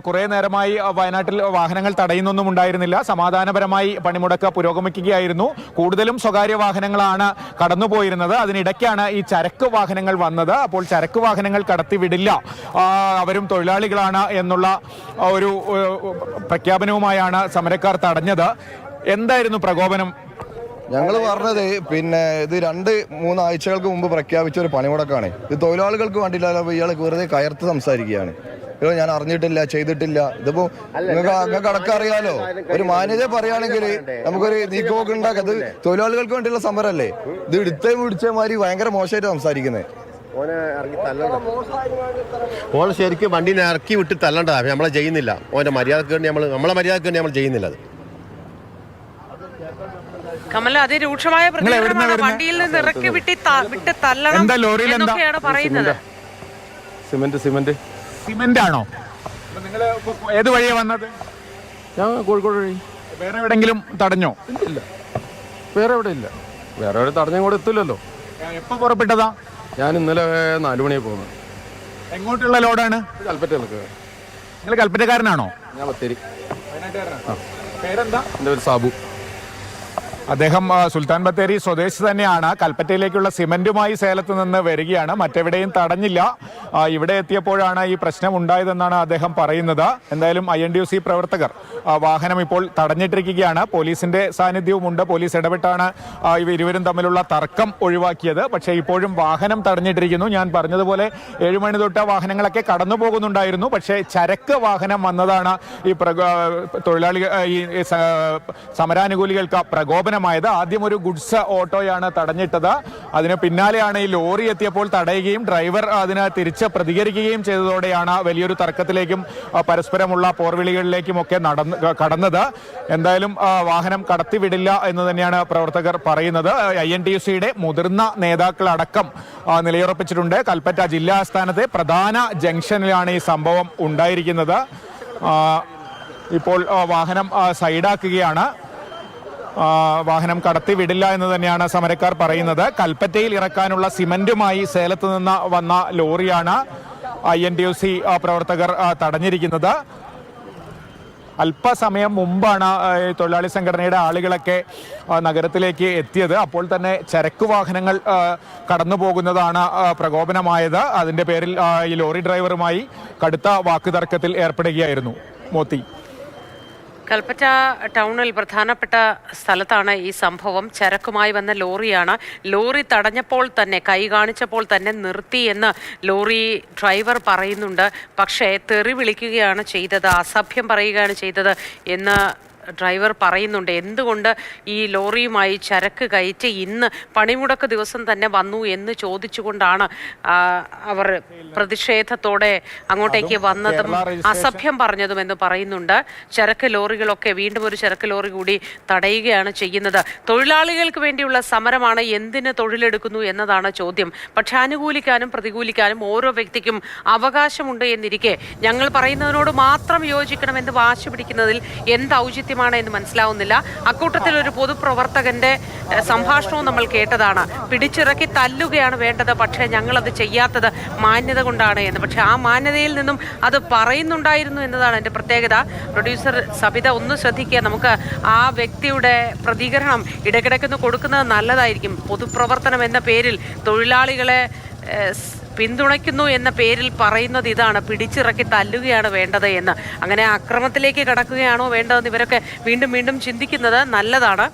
കുറേ നേരമായി വയനാട്ടിൽ വാഹനങ്ങൾ തടയുന്നൊന്നും ഉണ്ടായിരുന്നില്ല. സമാധാനപരമായി പണിമുടക്ക് പുരോഗമിക്കുകയായിരുന്നു. കൂടുതലും സ്വകാര്യ വാഹനങ്ങളാണ് കടന്നുപോയിരുന്നത്. അതിനിടയ്ക്കാണ് ഈ ചരക്ക് വാഹനങ്ങൾ വന്നത്. അപ്പോൾ ചരക്ക് വാഹനങ്ങൾ കടത്തിവിടില്ല, അവരും തൊഴിലാളികളാണ് എന്നുള്ള ഒരു പ്രഖ്യാപനവുമായാണ് സമരക്കാർ തടഞ്ഞത്. എന്തായിരുന്നു പ്രകോപനം? ഞങ്ങൾ പറഞ്ഞത് ഇത് 2-3 ആഴ്ചകൾക്ക് മുമ്പ് പ്രഖ്യാപിച്ച ഒരു പണിമുടക്കാണ്. ഇത് തൊഴിലാളികൾക്ക് വേണ്ടിയില്ലല്ലോ. ഇയാൾ വെറുതെ കയർത്ത് സംസാരിക്കുകയാണ്. ഞാൻ അറിഞ്ഞിട്ടില്ല, ചെയ്തിട്ടില്ല. ഇതിപ്പോ നിങ്ങൾക്ക് അടക്കം അറിയാലോ. ഒരു മാന്യത പറയുകയാണെങ്കിൽ നമുക്കൊരു നീക്കുപോക്ക് ഉണ്ടാക്കാം. ഇത് തൊഴിലാളികൾക്ക് വേണ്ടിയുള്ള സമരമല്ലേ? ഇത് ഇടുത്തേ പിടിച്ച മാതിരി ഭയങ്കര മോശമായിട്ട് സംസാരിക്കുന്നത്. ഓൻ ശരിക്കും വണ്ടിനെ ഇറക്കി വിട്ട് തല്ലണ്ടതാ. നമ്മളെ ചെയ്യുന്നില്ല. ഓന്റെ മര്യാദക്ക് വേണ്ടി നമ്മളെ മര്യാദക്ക് വേണ്ടി നമ്മൾ ചെയ്യുന്നില്ല. അത് കമല അതിരൂക്ഷമായ വണ്ടിയിൽ നിന്ന് ഇറക്കി വിട്ട് തല്ലണം എന്നൊക്കെയാണ് പറയുന്നത്. സിമന്റ് ആണോ? നിങ്ങൾ ഏത് വഴിയാ വന്നത്? ഞാൻ കോഴിക്കോട് വഴി. വേറെ എവിടെങ്കിലും തടഞ്ഞോ? ഇല്ല, വേറെ എവിടെ ഇല്ല. വേറെ എവിടെ തടഞ്ഞ കൂടെ എത്തില്ലല്ലോ. എപ്പോ പുറപ്പെട്ടതാ? ഞാൻ ഇന്നലെ 4 മണിയായി പോകുന്നത്. എങ്ങോട്ടുള്ള ലോഡാണ്? കൽപ്പറ്റയിലേക്ക്. നിങ്ങൾ കൽപ്പറ്റക്കാരനാണോ? ഞാൻ ബത്തേരി. പേരെന്താ? എൻ്റെ പേര് സാബു. അദ്ദേഹം സുൽത്താൻ ബത്തേരി സ്വദേശി തന്നെയാണ്. കൽപ്പറ്റയിലേക്കുള്ള സിമന്റുമായി സേലത്ത് നിന്ന് വരികയാണ്. മറ്റെവിടെയും തടഞ്ഞില്ല. ഇവിടെ എത്തിയപ്പോഴാണ് ഈ പ്രശ്നം ഉണ്ടായതെന്നാണ് അദ്ദേഹം പറയുന്നത്. എന്തായാലും INTUC പ്രവർത്തകർ വാഹനം ഇപ്പോൾ തടഞ്ഞിട്ടിരിക്കുകയാണ്. പോലീസിന്റെ സാന്നിധ്യവുമുണ്ട്. പോലീസ് ഇടപെട്ടാണ് ഇരുവരും തമ്മിലുള്ള തർക്കം ഒഴിവാക്കിയത്. പക്ഷേ ഇപ്പോഴും വാഹനം തടഞ്ഞിട്ടിരിക്കുന്നു. ഞാൻ പറഞ്ഞതുപോലെ 7 മണി തൊട്ട് വാഹനങ്ങളൊക്കെ കടന്നു പോകുന്നുണ്ടായിരുന്നു. പക്ഷേ ചരക്ക് വാഹനം വന്നതാണ് ഈ തൊഴിലാളികൾ, ഈ സമരാനുകൂലികൾക്ക് പ്രകോപനം. ആദ്യം ഒരു ഗുഡ്സ് ഓട്ടോയാണ് തടഞ്ഞിട്ടത്. അതിന് പിന്നാലെയാണ് ഈ ലോറി എത്തിയപ്പോൾ തടയുകയും ഡ്രൈവർ അതിന് തിരിച്ച് പ്രതികരിക്കുകയും ചെയ്തതോടെയാണ് വലിയൊരു തർക്കത്തിലേക്കും പരസ്പരമുള്ള പോർവിളികളിലേക്കും ഒക്കെ കടന്നത്. എന്തായാലും വാഹനം കടത്തിവിടില്ല എന്ന് തന്നെയാണ് പ്രവർത്തകർ പറയുന്നത്. INTUCയുടെ മുതിർന്ന നേതാക്കളടക്കം നിലയുറപ്പിച്ചിട്ടുണ്ട്. കൽപ്പറ്റ ജില്ലാ ആസ്ഥാനത്തെ പ്രധാന ജംഗ്ഷനിലാണ് ഈ സംഭവം ഉണ്ടായിരിക്കുന്നത്. ഇപ്പോൾ വാഹനം സൈഡാക്കുകയാണ്. വാഹനം കടത്തിവിടില്ല എന്ന് തന്നെയാണ് സമരക്കാർ പറയുന്നത്. കൽപ്പറ്റയിൽ ഇറക്കാനുള്ള സിമന്റുമായി സേലത്ത് നിന്ന് വന്ന ലോറിയാണ് INTUC പ്രവർത്തകർ തടഞ്ഞിരിക്കുന്നത്. അല്പസമയം മുമ്പാണ് തൊഴിലാളി സംഘടനയുടെ ആളുകളൊക്കെ നഗരത്തിലേക്ക് എത്തിയത്. അപ്പോൾ തന്നെ ചരക്ക് വാഹനങ്ങൾ കടന്നു പോകുന്നതാണ് പ്രകോപനമായത്. അതിൻ്റെ പേരിൽ ഈ ലോറി ഡ്രൈവറുമായി കടുത്ത വാക്കുതർക്കത്തിൽ ഏർപ്പെടുകയായിരുന്നു. മോത്തി, കൽപ്പറ്റ ടൗണിൽ പ്രധാനപ്പെട്ട സ്ഥലത്താണ് ഈ സംഭവം. ചരക്കുമായി വന്ന ലോറിയാണ്. ലോറി തടഞ്ഞപ്പോൾ തന്നെ, കൈ കാണിച്ചപ്പോൾ തന്നെ നിർത്തി എന്ന് ലോറി ഡ്രൈവർ പറയുന്നുണ്ട്. പക്ഷേ തെറി വിളിക്കുകയാണ് ചെയ്തത്, അസഭ്യം പറയുകയാണ് ചെയ്തത് എന്ന് ഡ്രൈവർ പറയുന്നുണ്ട്. എന്തുകൊണ്ട് ഈ ലോറിയുമായി ചരക്ക് കയറ്റി ഇന്ന് പണിമുടക്ക് ദിവസം തന്നെ വന്നു എന്ന് ചോദിച്ചുകൊണ്ടാണ് അവർ പ്രതിഷേധത്തോടെ അങ്ങോട്ടേക്ക് വന്നതും അസഭ്യം പറഞ്ഞതും എന്ന് പറയുന്നുണ്ട്. ചരക്ക് ലോറികളൊക്കെ വീണ്ടും ഒരു ചരക്ക് ലോറി കൂടി തടയുകയാണ് ചെയ്യുന്നത്. തൊഴിലാളികൾക്ക് വേണ്ടിയുള്ള സമരമാണ്, എന്തിന് തൊഴിലെടുക്കുന്നു എന്നതാണ് ചോദ്യം. പക്ഷെ അനുകൂലിക്കാനും പ്രതികൂലിക്കാനും ഓരോ വ്യക്തിക്കും അവകാശമുണ്ട് എന്നിരിക്കെ ഞങ്ങൾ പറയുന്നതിനോട് മാത്രം യോജിക്കണമെന്ന് വാശി പിടിക്കുന്നതിൽ എന്ത് ഔചിത്യം എന്ന് മനസ്സിലാവുന്നില്ല. അക്കൂട്ടത്തിൽ ഒരു പൊതുപ്രവർത്തകന്റെ സംഭാഷണവും നമ്മൾ കേട്ടതാണ്. പിടിച്ചിറക്കി തല്ലുകയാണ് വേണ്ടത്, പക്ഷേ ഞങ്ങളത് ചെയ്യാത്തത് മാന്യത കൊണ്ടാണ് എന്ന്. പക്ഷെ ആ മാന്യതയിൽ നിന്നും അത് പറയുന്നുണ്ടായിരുന്നു എന്നതാണ് എൻ്റെ പ്രത്യേകത. പ്രൊഡ്യൂസർ സബിത ഒന്ന് ശ്രദ്ധിക്കുക. നമുക്ക് ആ വ്യക്തിയുടെ പ്രതികരണം ഇടയ്ക്കിടയ്ക്കൊന്ന് കൊടുക്കുന്നത് നല്ലതായിരിക്കും. പൊതുപ്രവർത്തനം എന്ന പേരിൽ തൊഴിലാളികളെ പിന്തുണയ്ക്കുന്നു എന്ന പേരിൽ പറയുന്നത് ഇതാണ്, പിടിച്ചിറക്കി തല്ലുകയാണ് വേണ്ടത് എന്ന്. അങ്ങനെ അക്രമത്തിലേക്ക് കടക്കുകയാണോ വേണ്ടതെന്ന് ഇവരൊക്കെ വീണ്ടും വീണ്ടും ചിന്തിക്കുന്നത് നല്ലതാണ്.